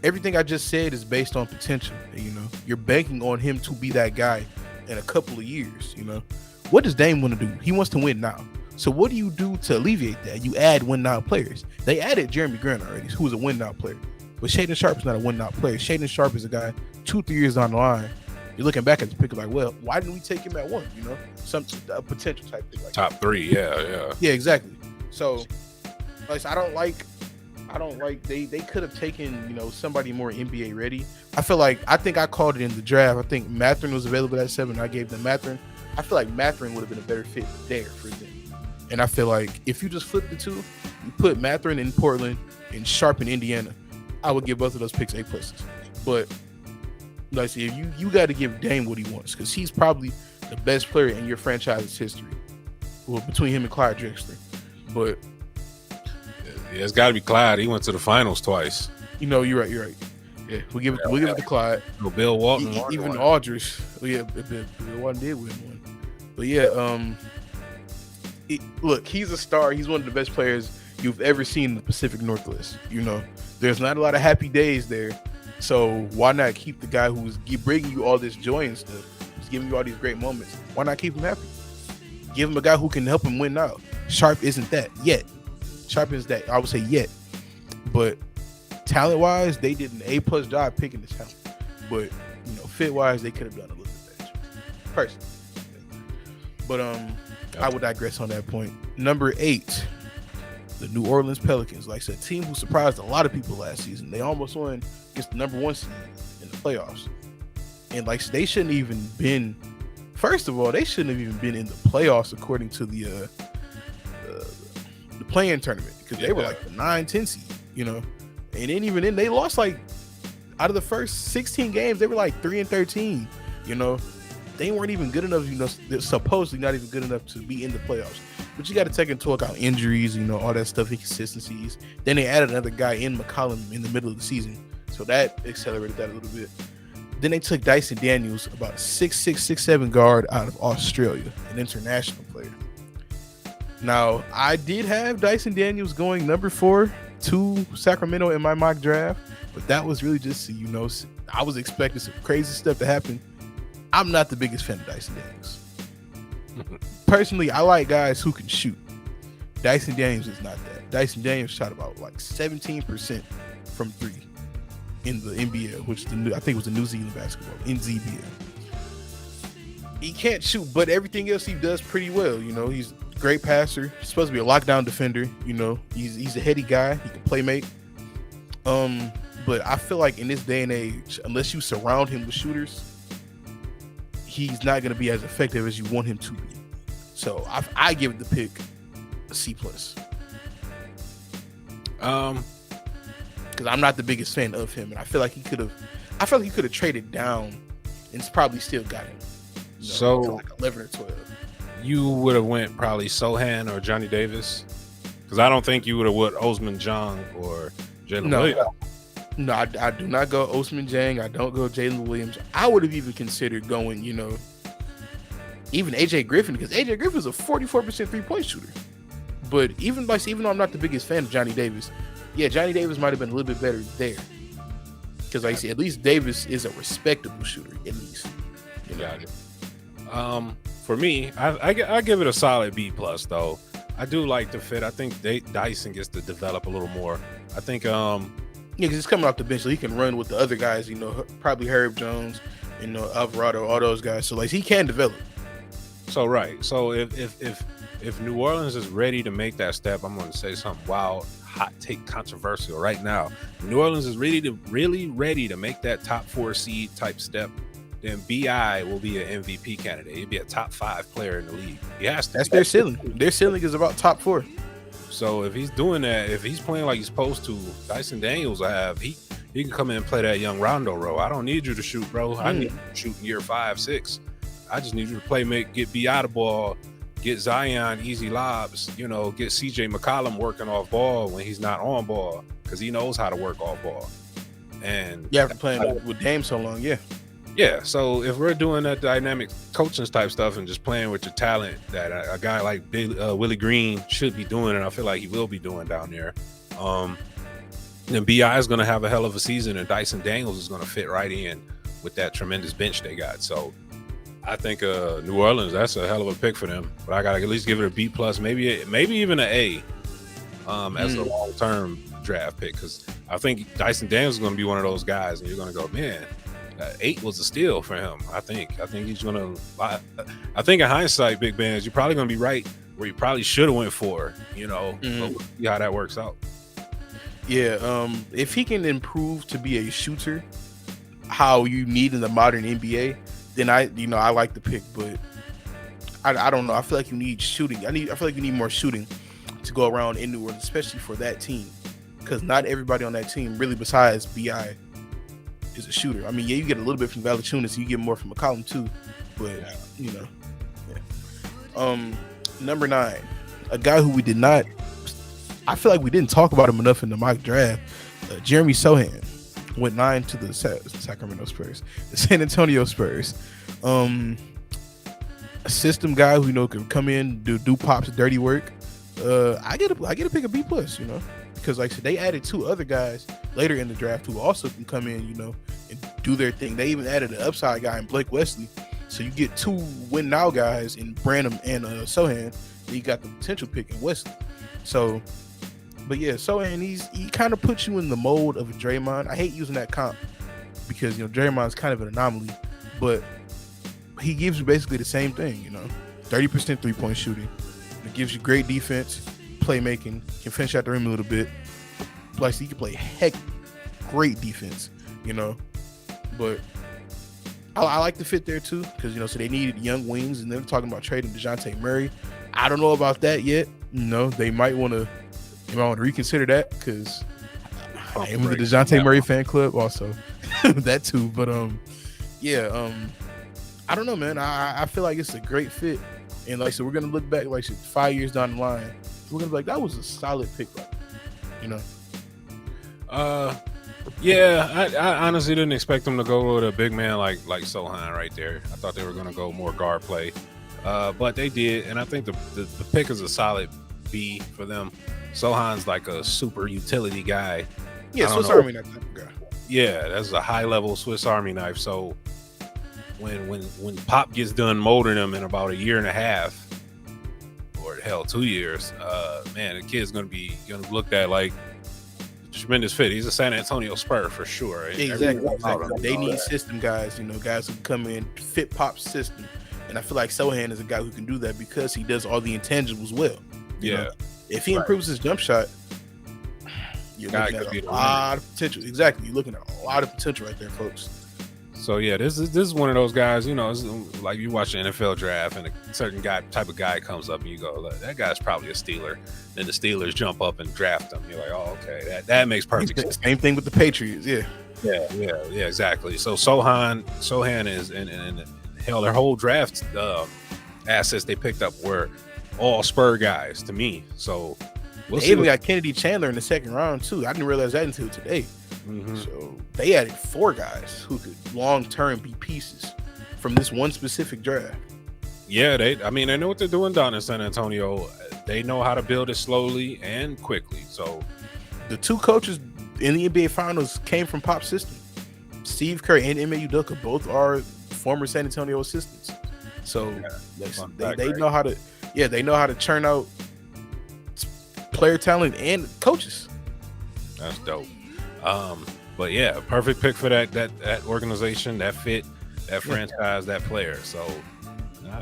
everything I just said is based on potential. You're banking on him to be that guy in a couple of years. What does Dame want to do? He wants to win now. So what do you do to alleviate that? You add win-now players. They added Jeremy Grant already, who's a win-now player. But Shaedon Sharpe is not a win-now player. Shaedon Sharpe is a guy 2-3 years down the line. You're looking back at the pick like, well, why didn't we take him at 1? A potential type thing like top that. 3, yeah. Yeah, exactly. So, I don't like. They could have taken somebody more NBA ready. I think I called it in the draft. I think Mathurin was available at 7. I gave them Mathurin. I feel like Mathurin would have been a better fit there for them. And I feel like if you just flip the two, you put Mathurin in Portland and Sharpe in Indiana, I would give both of those picks A+. But like I said, you got to give Dame what he wants, because he's probably the best player in your franchise's history. Well, between him and Clyde Drexler. But Yeah, it's got to be Clyde. He went to the finals twice. You know, you're right. Yeah, we give it to Clyde. No, Bill Walton. Even Aldridge. Yeah, Bill Walton did win one. But yeah, look, he's a star. He's one of the best players you've ever seen in the Pacific Northwest. You know, there's not a lot of happy days there. So why not keep the guy who's bringing you all this joy and stuff, who's giving you all these great moments? Why not keep him happy? Give him a guy who can help him win now. Sharp isn't that yet. Sharp is that, I would say, yet. But talent-wise, they did an A+ job picking this talent. But, you know, fit-wise, they could have done a little bit better. Personally. But I would digress on that point. Number 8, the New Orleans Pelicans. Like I said, team who surprised a lot of people last season. They almost won against the number 1 seed in the playoffs. And like they shouldn't even been. First of all, they shouldn't have even been in the playoffs according to the play-in tournament, because they were like the 9-10 seed, you know. And then even then, they lost like out of the first 16 games, they were like 3-13. You know, they weren't even good enough. You know, they're supposedly not even good enough to be in the playoffs. But you got to take into account injuries, you know, all that stuff, inconsistencies. Then they added another guy in McCollum in the middle of the season, so that accelerated that a little bit. Then they took Dyson Daniels, about a 6'6", 6'7" guard out of Australia, an international player. Now, I did have Dyson Daniels going number 4 to Sacramento in my mock draft, but that was really just, you know, I was expecting some crazy stuff to happen. I'm not the biggest fan of Dyson Daniels. Personally, I like guys who can shoot. Dyson Daniels is not that. Dyson Daniels shot about like 17% from 3 in the NBA, which I think it was the New Zealand basketball, NZBL. He can't shoot, but everything else he does pretty well. You know, he's a great passer. He's supposed to be a lockdown defender. You know, he's a heady guy. He can play make. But I feel like in this day and age, unless you surround him with shooters, he's not going to be as effective as you want him to be. So I give the pick a C+. Because I'm not the biggest fan of him, and I feel like he could have traded down, and it's probably still got him. You know, so like 11 or 12. You would have went probably Sohan or Johnny Davis, because I don't think you would have went Osman Jang or Jalen Williams. No, I do not go Osman Jang. I don't go Jalen Williams. I would have even considered going, you know, even AJ Griffin, because AJ Griffin is a 44% 3-point shooter. But even though I'm not the biggest fan of Johnny Davis, yeah, Johnny Davis might have been a little bit better there. Because like I said, at least Davis is a respectable shooter, at least. You know? Got it. For me, I give it a solid B+ though. I do like the fit. I think Dyson gets to develop a little more. I think yeah, because he's coming off the bench, so he can run with the other guys, you know, probably Herb Jones, you know, Alvarado, all those guys. So like he can develop. So right. So if New Orleans is ready to make that step, I'm going to say something wild, hot take, controversial right now. New Orleans is really ready to make that top 4 seed type step. Then BI will be an MVP candidate. He'll be a top 5 player in the league. He has to. That's their ceiling. Their ceiling is about top 4. So if he's doing that, if he's playing like he's supposed to, Dyson Daniels he can come in and play that young Rondo role. I don't need you to shoot, bro. I need you to shoot in year 5, 6. I just need you to play, get BI the ball, get Zion easy lobs, you know, get CJ McCollum working off ball when he's not on ball, because he knows how to work off ball. And yeah, after playing with Dame so long, yeah. Yeah, so if we're doing that dynamic coaching type stuff and just playing with your talent that a guy like Willie Green should be doing, and I feel like he will be doing down there, then BI is going to have a hell of a season, and Dyson Daniels is going to fit right in with that tremendous bench they got. So I think New Orleans, that's a hell of a pick for them. But I got to at least give it a B+, maybe even an A as a long-term draft pick, because I think Dyson Daniels is going to be one of those guys, and you're going to go, man, 8 was a steal for him. I think he's going to. I think in hindsight, Big Bands, you're probably going to be right where you probably should have went for. You know, but we'll see how that works out. Yeah, if he can improve to be a shooter, how you need in the modern NBA, then I like the pick. But I don't know. I feel like you need shooting. I feel like you need more shooting to go around in New Orleans, especially for that team, because not everybody on that team, really, besides BI, is a shooter. I mean, yeah, you get a little bit from Valanciunas, you get more from McCollum too, but you know, yeah. Number 9, a guy who we did not I feel like we didn't talk about him enough in the mock draft. Jeremy Sohan went 9 to the Sacramento Spurs, the San Antonio Spurs. A system guy who can come in, do Pop's dirty work. I get to pick a B plus, because like I said, they added 2 other guys later in the draft who also can come in, and do their thing. They even added an upside guy in Blake Wesley, so you get 2 win now guys in Branham and Sohan. Then you got the potential pick in Wesley. So, but yeah, Sohan he kind of puts you in the mold of a Draymond. I hate using that comp because Draymond's kind of an anomaly, but he gives you basically the same thing. 30% 3-point shooting. It gives you great defense, playmaking, can finish out the rim a little bit. Plus, he can play great defense, But I like the fit there too, because so they needed young wings, and they're talking about trading DeJounte Murray. I don't know about that yet. They might want to reconsider that, because I am with the DeJounte Murray fan club also. That too, but I don't know, man. I feel like it's a great fit. And like, so we're gonna look back like 5 years down the line. We're gonna be like, that was a solid pick, Yeah, I honestly didn't expect them to go with a big man like Sohan right there. I thought they were gonna go more guard play, but they did, and I think the pick is a solid B for them. Sohan's like a super utility guy. Yeah, Swiss Army knife type of guy. Yeah, that's a high level Swiss Army knife. So when Pop gets done molding him in about a year and a half, or hell 2 years, man, the kid's gonna be looked at like a tremendous fit. He's a San Antonio Spur for sure. Exactly. They need system guys, guys who can come in, fit Pop's system. And I feel like Sohan is a guy who can do that because he does all the intangibles well. If he improves his jump shot, you're looking at a lot of potential. Exactly. You're looking at a lot of potential right there, folks. So yeah, this is one of those guys, it's like you watch the NFL draft and a certain type of guy comes up and you go, that guy's probably a Steeler. Then the Steelers jump up and draft him. You're like, oh, okay, that makes perfect sense. Same thing with the Patriots, yeah, exactly. So Sohan is, and hell, their whole draft assets they picked up were all Spur guys to me. So they even got Kennedy Chandler in the second round too. I didn't realize that until today. Mm-hmm. So they added 4 guys who could long-term be pieces from this one specific draft. Yeah, they know what they're doing down in San Antonio. They know how to build it slowly and quickly. So the 2 coaches in the NBA Finals came from Pop's system. Steve Kerr and Ime Udoka both are former San Antonio assistants. So they know how to, they know how to churn out player talent and coaches. That's dope. But yeah, perfect pick for that organization, that fit, that franchise, that player. So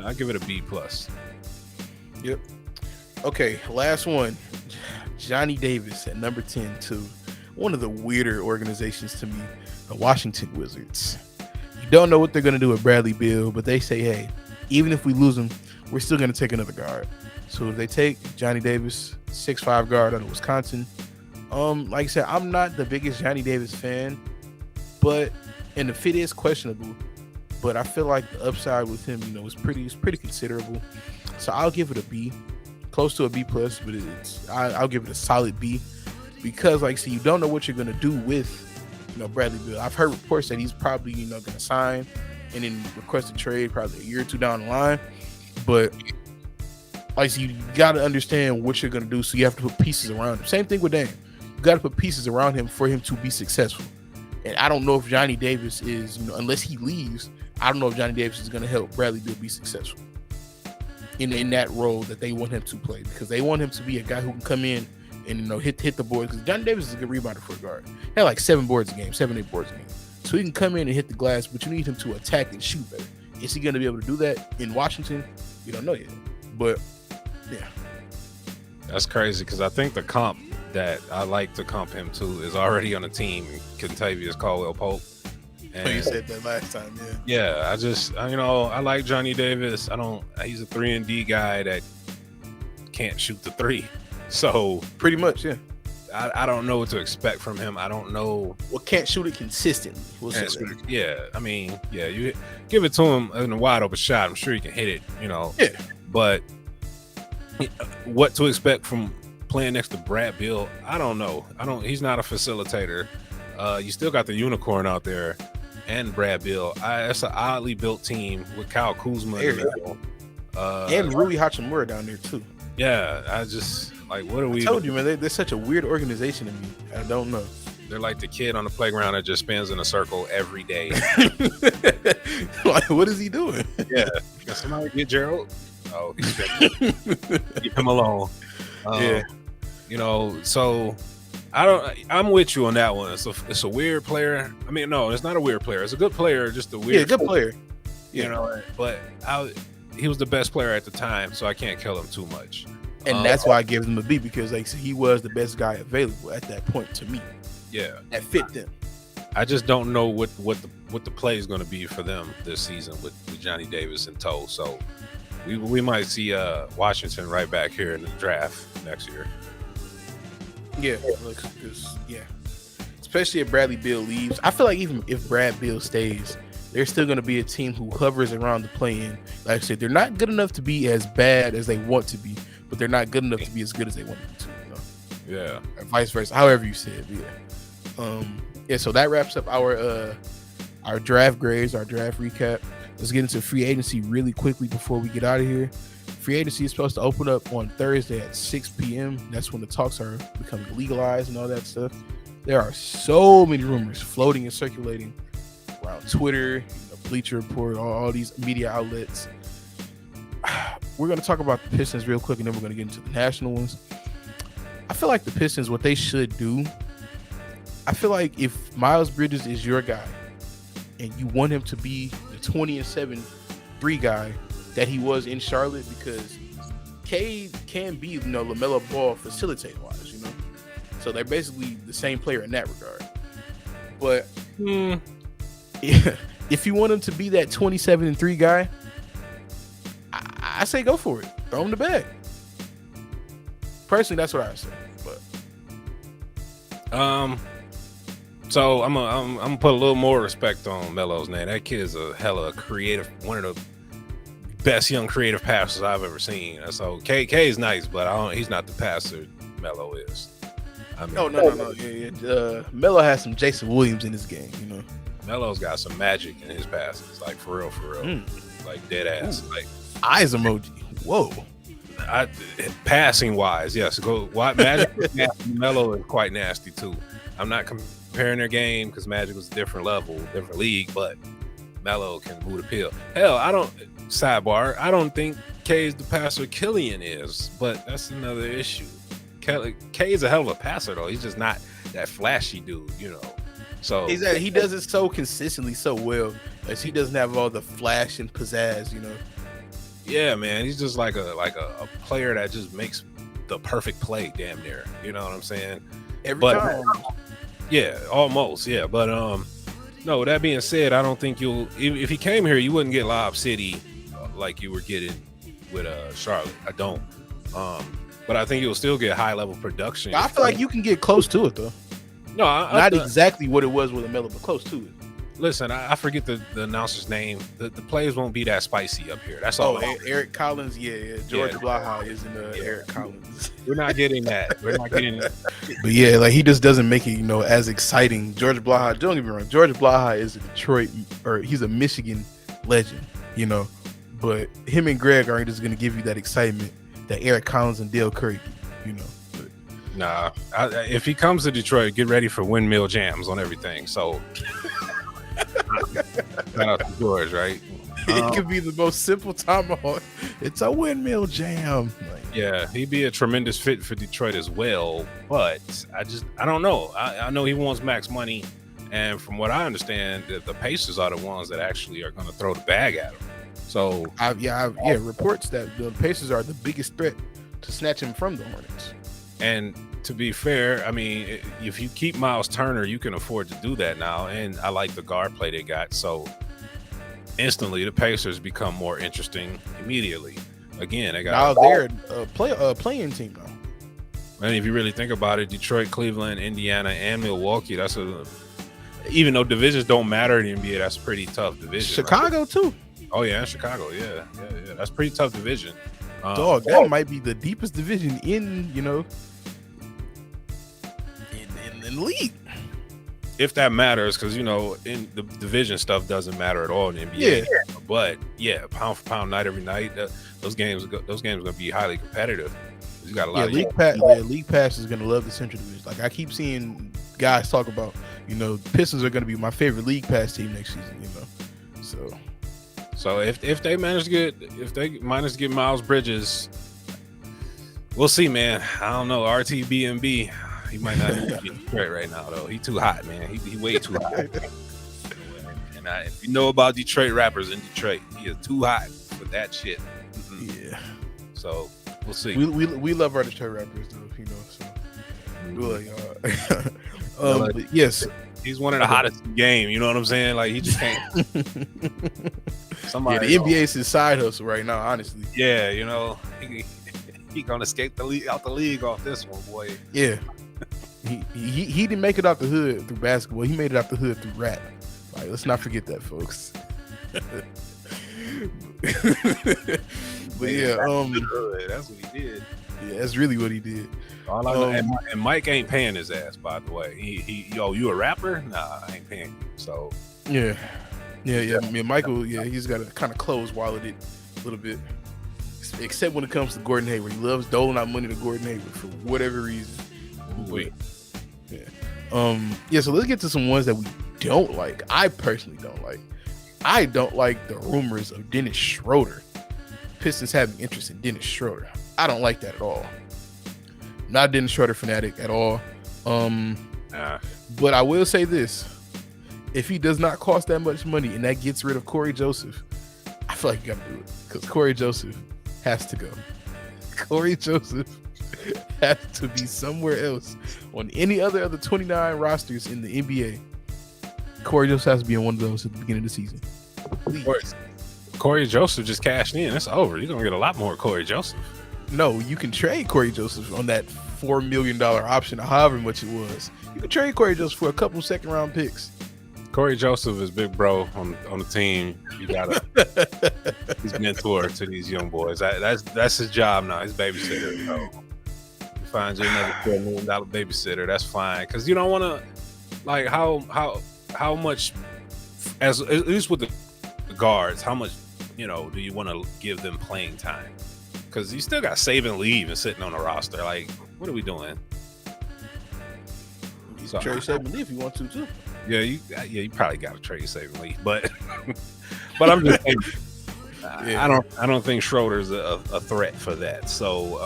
I give it a B plus. Yep. Okay, last one. Johnny Davis at number 10 to one of the weirder organizations to me, the Washington Wizards. You don't know what they're going to do with Bradley Beal, but they say, hey, even if we lose him, we're still going to take another guard. So if they take Johnny Davis, 6'5" guard out of Wisconsin, like I said, I'm not the biggest Johnny Davis fan, and the fit is questionable, but I feel like the upside with him, is pretty considerable. So I'll give it a B, close to a B plus, but I'll give it a solid B, because like I said, you don't know what you're gonna do with Bradley Beal. I've heard reports that he's probably gonna sign and then request a trade probably a year or 2 down the line, but like you got to understand what you're gonna do, so you have to put pieces around him. Same thing with Dame. You got to put pieces around him for him to be successful. And I don't know if Johnny Davis is, unless he leaves, I don't know if Johnny Davis is going to help Bradley Beal be successful in that role that they want him to play, because they want him to be a guy who can come in and hit the boards. Because Johnny Davis is a good rebounder for a guard. He had like 7 boards a game, 7-8 boards a game. So he can come in and hit the glass, but you need him to attack and shoot better. Is he going to be able to do that in Washington? We don't know yet. But yeah, that's crazy, because I think the comp that I like to comp him to is already on the team, Kentavious Caldwell-Pope. And you said that last time, I just I like Johnny Davis. He's a 3-and-D guy that can't shoot the 3. So pretty much, I don't know what to expect from him. I don't know. Well, can't shoot it consistently. You give it to him in a wide open shot. I'm sure he can hit it, Yeah. But what to expect from playing next to Brad Beal, I don't know. He's not a facilitator. You still got the unicorn out there and Brad Beal. That's an oddly built team with Kyle Kuzma in the middle. And Rui Hachimura down there too. Yeah, I just what are we? I told you, man, they're such a weird organization to me. I don't know. They're like the kid on the playground that just spins in a circle every day. What is he doing? Yeah, can somebody get Gerald? Oh, he's leave him alone. Yeah, so I'm with you on that one. It's a weird player. I mean, no, it's not a weird player. It's a good player, just a weird. Yeah, good player. Yeah. But he was the best player at the time, so I can't kill him too much. And that's why I gave him a B, because he was the best guy available at that point to me. Yeah, that fit them. I just don't know what the play is going to be for them this season with Johnny Davis in tow. So we might see Washington right back here in the draft next year. Yeah, especially if Bradley Beal leaves. I feel like even if Brad Beal stays, there's still going to be a team who hovers around the play-in. Like I said, they're not good enough to be as bad as they want to be, but they're not good enough to be as good as they want to be. Yeah, or vice versa. However you said, so that wraps up our draft grades, our draft recap. Let's get into free agency really quickly before we get out of here. Free agency is supposed to open up on Thursday at 6 p.m. That's when the talks are becoming legalized and all that stuff. There are so many rumors floating and circulating around Twitter, Bleacher Report, all these media outlets. We're going to talk about the Pistons real quick, and then we're going to get into the national ones. I feel like the Pistons, what they should do, I feel like if Miles Bridges is your guy and you want him to be the 20-7 3 guy that he was in Charlotte, because Cade can be, LaMelo Ball facilitating wise, So they're basically the same player in that regard. But if you want him to be that 27-3 guy, I say go for it. Throw him the bag. Personally, that's what I say. But so I'm gonna put a little more respect on Melo's name. That kid's a hella creative, one of the best young creative passers I've ever seen. So K is nice, but he's not the passer Melo is. I mean, no. Yeah. Melo has some Jason Williams in his game, Melo's got some magic in his passes, like for real, like dead ass, like eyes emoji. Whoa. Passing wise, yes. Magic Melo is quite nasty too. I'm not comparing their game because Magic was a different level, different league, but Melo can move the pill. Hell, I don't think K is the passer Killian is, but that's another issue. K is a hell of a passer though. He's just not that flashy dude, So he does it so consistently, so well, as he doesn't have all the flash and pizzazz, Yeah, man, he's just like a player that just makes the perfect play, damn near. You know what I'm saying? Every time. Yeah, almost. Yeah, but no. That being said, I don't think if he came here, you wouldn't get Lob City like you were getting with Charlotte. I don't. But I think you'll still get high level production. I feel like you can get close to it though. No, not exactly what it was with Melo, but close to it. Listen, I forget the announcer's name. The plays won't be that spicy up here. That's all. Eric Collins, yeah. George Blaha isn't Eric Collins. We're not getting that. But yeah, like he just doesn't make it, as exciting. George Blaha, don't get me wrong. George Blaha is a Detroit, or he's a Michigan legend, But him and Greg aren't just going to give you that excitement that Eric Collins and Dale Curry give, But, nah, if he comes to Detroit, get ready for windmill jams on everything. So. Shout out to George, right? It could be the most simple tomahawk. It's a windmill jam. Yeah, he'd be a tremendous fit for Detroit as well. But I don't know. I know he wants max money, and from what I understand, the Pacers are the ones that actually are going to throw the bag at him. So reports that the Pacers are the biggest threat to snatch him from the Hornets. And to be fair, I mean, if you keep Miles Turner, you can afford to do that now. And I like the guard play they got. So instantly, the Pacers become more interesting immediately. Again, they got now they're a playing team now. And if you really think about it, Detroit, Cleveland, Indiana, and Milwaukee, even though divisions don't matter in the NBA, that's a pretty tough division. Chicago right? too. Oh yeah, Chicago, yeah. That's a pretty tough division. Dog, that might be the deepest division in in the league. If that matters, because in the division stuff doesn't matter at all in the NBA. Yeah. But pound for pound, night every night, those games are going to be highly competitive. You got a lot of League Pass is going to love the Central Division. Like I keep seeing guys talk about, Pistons are going to be my favorite League Pass team next season. So if they manage to get Miles Bridges, we'll see, man. I don't know. RTBNB, he might not even be in Detroit right now, though. He too hot, man. He way too hot. And if you know about Detroit rappers in Detroit, he is too hot for that shit. Yeah. So we'll see. We love our Detroit rappers, though. But yes, he's one of the hottest in the game. You know what I'm saying? Like he just can't. The NBA is his side hustle right now, honestly. Yeah, he gonna escape out the league off this one, boy. Yeah. He didn't make it out the hood through basketball. He made it out the hood through rap. Like, let's not forget that, folks. But yeah, that's what he did. Yeah, that's really what he did. All I know, and Mike ain't paying his ass, by the way. You a rapper? Nah, I ain't paying you. So yeah. Michael, he's got to kind of close walleted a little bit, except when it comes to Gordon Hayward. He loves doling out money to Gordon Hayward for whatever reason. So let's get to some ones that we don't like. I personally don't like. I don't like the rumors of Dennis Schroeder. Pistons having interest in Dennis Schroeder. I don't like that at all. Not a Dennis Schroeder fanatic at all. But I will say this. If he does not cost that much money and that gets rid of Corey Joseph, I feel like you got to do it because Corey Joseph has to go. Corey Joseph has to be somewhere else on any other 29 rosters in the NBA. Corey Joseph has to be on one of those at the beginning of the season. Please. Corey Joseph just cashed in. It's over. You're going to get a lot more Corey Joseph. No, you can trade Corey Joseph on that $4 million option, or however much it was. You can trade Corey Joseph for a couple second-round picks. Corey Joseph is big bro on the team. You gotta he's mentor to these young boys. That's his job now. He's babysitter. So you find you another $4 million babysitter. That's fine because you don't want to like how much as at least with the guards. How much do you want to give them playing time? Because you still got save and leave and sitting on the roster. Like what are we doing? So, trade save and leave if you want to too. Yeah, you probably got to trade save and leave, but I'm just saying, I don't think Schroeder's a threat for that. So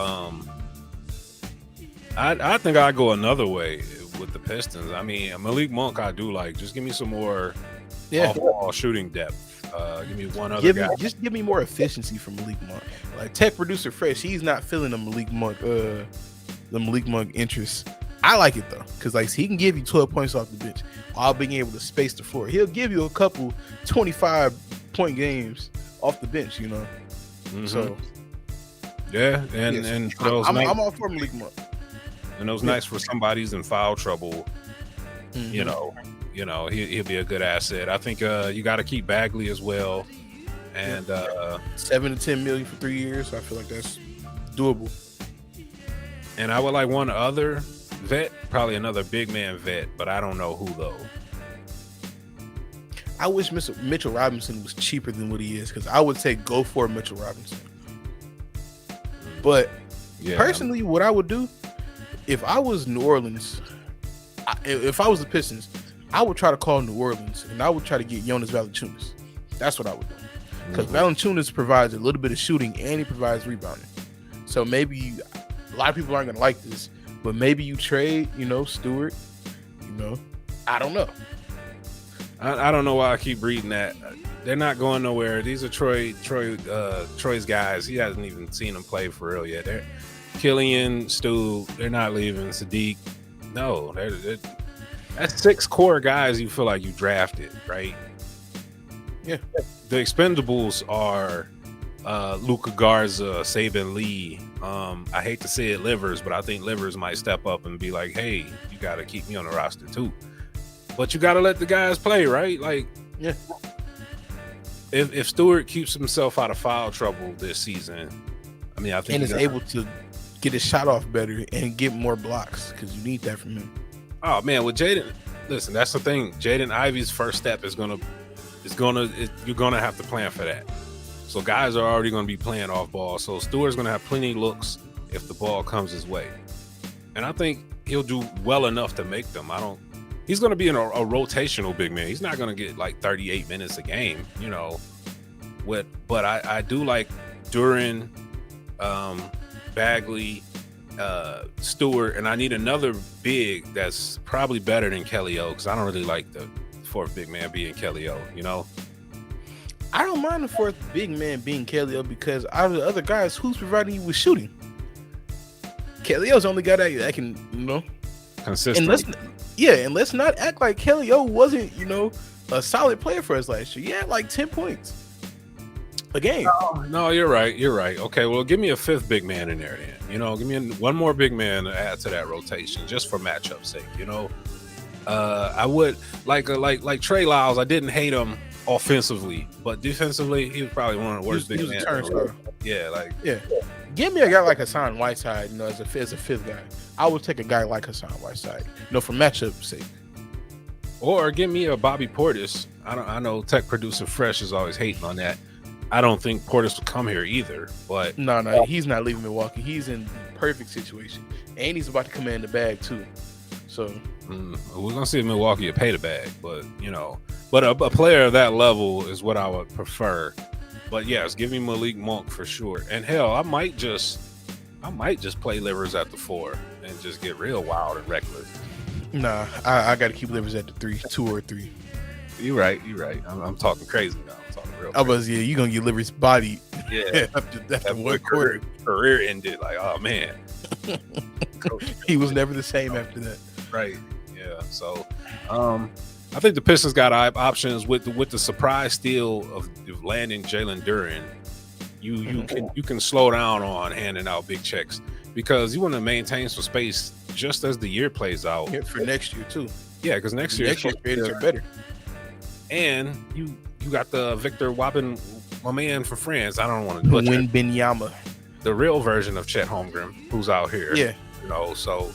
I think I'd go another way with the Pistons. I mean, Malik Monk, I do like. Just give me some more off-ball shooting depth. Give me one other guy. Just give me more efficiency from Malik Monk. Like tech producer Fresh, he's not feeling the Malik Monk interest. I like it though, because like he can give you 12 points off the bench while being able to space the floor. He'll give you a couple 25-point games off the bench, Mm-hmm. So yeah, and for those I'm all for Malik Monk. And those nights for somebody's in foul trouble, mm-hmm. He'll be a good asset. I think you got to keep Bagley as well, and $7 to $10 million for 3 years. I feel like that's doable. And I would like one other vet, probably another big man vet, but I don't know who though. I wish Mitchell Robinson was cheaper than what he is, because I would say go for Mitchell Robinson. But personally, what I would do if I was New Orleans, if I was the Pistons, I would try to call New Orleans and I would try to get Jonas Valanciunas. That's what I would do, because Valanciunas provides a little bit of shooting and he provides rebounding. So maybe a lot of people aren't going to like this, but maybe you trade, Stewart, I don't know. I don't know why I keep reading that. They're not going nowhere. These are Troy's guys. He hasn't even seen them play for real yet. They're Killian, Stu, they're not leaving. Sadiq, no. That's 6 core guys you feel like you drafted, right? Yeah. The expendables are Luka Garza, Saban Lee. I hate to say it, Livers, but I think Livers might step up and be like, hey, you got to keep me on the roster too. But you got to let the guys play, right? Like, yeah. If Stewart keeps himself out of foul trouble this season, I mean, I think and is able to get his shot off better and get more blocks, because you need that from him. Oh man, with Jaden, listen, that's the thing. Jaden Ivey's first step is you're gonna have to plan for that. So guys are already gonna be playing off ball. So Stewart's gonna have plenty of looks if the ball comes his way, and I think he'll do well enough to make them. He's gonna be in a rotational big man. He's not gonna get like 38 minutes a game, you know. But I do like Duren, Bagley, Stewart, and I need another big that's probably better than Kelly O, because I don't really like the fourth big man being Kelly O, you know? I don't mind the fourth big man being Kelly O, because out of the other guys, who's providing you with shooting? Kelly O's the only guy that can, you know, consistent. And let's not act like Kelly O wasn't, you know, a solid player for us last year. He had like 10 points a game. No, you're right. You're right. Okay, well, give me a fifth big man in there then. You know, give me one more big man to add to that rotation, just for matchup sake. You know, I would like Trey Lyles. I didn't hate him offensively, but defensively, he was probably one of the worst big men. Yeah. Give me a guy like Hassan Whiteside, you know, as a fifth guy. I would take a guy like Hassan Whiteside, you know, for matchup sake. Or give me a Bobby Portis. I know tech producer Fresh is always hating on that. I don't think Portis will come here either, but no, he's not leaving Milwaukee. He's in perfect situation, and he's about to come in the bag too. So we're gonna see if Milwaukee will pay the bag, but you know, a player of that level is what I would prefer. But yes, give me Malik Monk for sure. And hell, I might just play Livers at the 4 and just get real wild and reckless. Nah, I got to keep Livers at the 3, 2 or 3. You're right. I'm talking crazy now. I'm talking real. I was you gonna get Livers body. Yeah, after one quarter. Career ended. Like, oh man, he was never the same after that. Right. Yeah. So, I think the Pistons got options with the surprise steal of landing Jalen Duren. You can slow down on handing out big checks, because you want to maintain some space just as the year plays out. Yeah, for next year too. Yeah, because next year are better. And you got the Victor Wabin, my man from France. I don't want to butcher Wembanyama, the real version of Chet Holmgren, who's out here. Yeah, you know, so.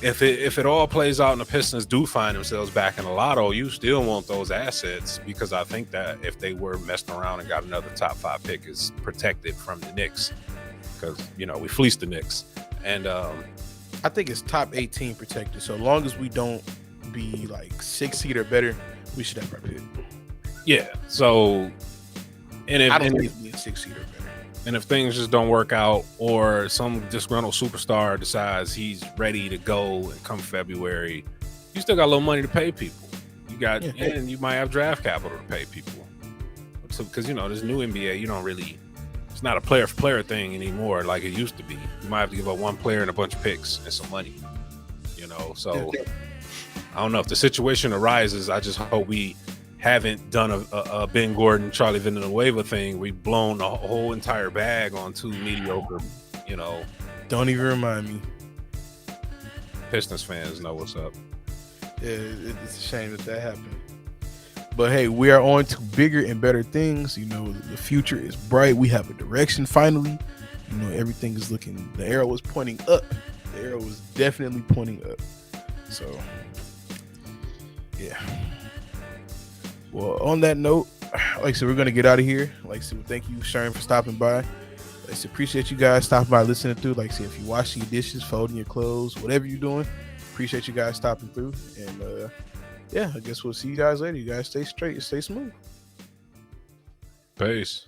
If it all plays out and the Pistons do find themselves back in the lotto, you still want those assets, because I think that if they were messing around and got another top 5 pick, is protected from the Knicks, because you know we fleeced the Knicks, and I think it's top 18 protected. So long as we don't be like 6 seed or better, we should have our pick. Yeah. So, and if I don't think we 6 seed or better. And if things just don't work out, or some disgruntled superstar decides he's ready to go and come February, you still got a little money to pay people. You got, and you might have draft capital to pay people. So, because you know this new NBA, you don't really, it's not a player for player thing anymore like it used to be. You might have to give up one player and a bunch of picks and some money. You know, so I don't know if the situation arises. I just hope we haven't done a Ben Gordon, Charlie Villanueva thing. We've blown the whole entire bag on 2 mediocre, you know. Don't even remind me. Pistons fans know what's up. Yeah, it's a shame that happened. But hey, we are on to bigger and better things. You know, the future is bright. We have a direction finally. You know, everything is looking, the arrow was pointing up. The arrow was definitely pointing up. So, yeah. Well, on that note, like I said, we're going to get out of here. Like I said, thank you, Sharon, for stopping by. Like I said, appreciate you guys stopping by, listening through. Like I said, if you're washing your dishes, folding your clothes, whatever you're doing, appreciate you guys stopping through. And yeah, I guess we'll see you guys later. You guys stay straight and stay smooth. Peace.